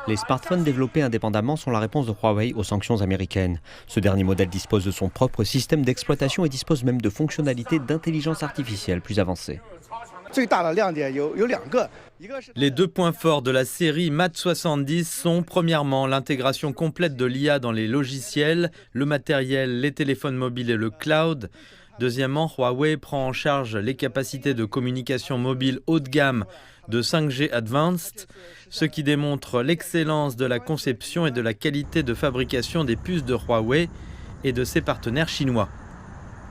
Les smartphones développés indépendamment sont la réponse de Huawei aux sanctions américaines. Ce dernier modèle dispose de son propre système d'exploitation et dispose même de fonctionnalités d'intelligence artificielle plus avancées. Les deux points forts de la série Mate 70 sont premièrement l'intégration complète de l'IA dans les logiciels, le matériel, les téléphones mobiles et le cloud. Deuxièmement, Huawei prend en charge les capacités de communication mobile haut de gamme de 5G Advanced, ce qui démontre l'excellence de la conception et de la qualité de fabrication des puces de Huawei et de ses partenaires chinois.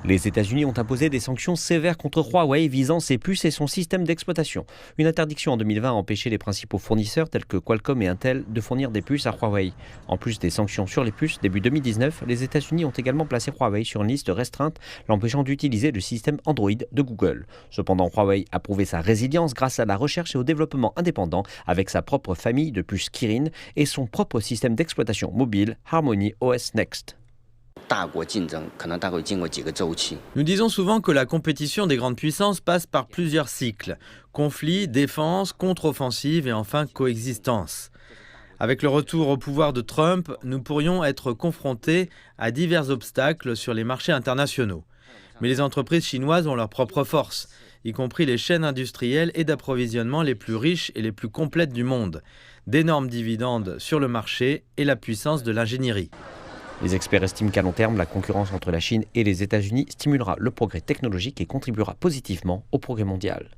Les États-Unis ont imposé des sanctions sévères contre Huawei visant ses puces et son système d'exploitation. Une interdiction en 2020 a empêché les principaux fournisseurs tels que Qualcomm et Intel de fournir des puces à Huawei. En plus des sanctions sur les puces, début 2019, les États-Unis ont également placé Huawei sur une liste restreinte, l'empêchant d'utiliser le système Android de Google. Cependant, Huawei a prouvé sa résilience grâce à la recherche et au développement indépendant avec sa propre famille de puces Kirin et son propre système d'exploitation mobile Harmony OS Next. Nous disons souvent que la compétition des grandes puissances passe par plusieurs cycles. Conflit, défense, contre-offensive et enfin coexistence. Avec le retour au pouvoir de Trump, nous pourrions être confrontés à divers obstacles sur les marchés internationaux. Mais les entreprises chinoises ont leurs propres forces, y compris les chaînes industrielles et d'approvisionnement les plus riches et les plus complètes du monde, d'énormes dividendes sur le marché et la puissance de l'ingénierie. Les experts estiment qu'à long terme, la concurrence entre la Chine et les États-Unis stimulera le progrès technologique et contribuera positivement au progrès mondial.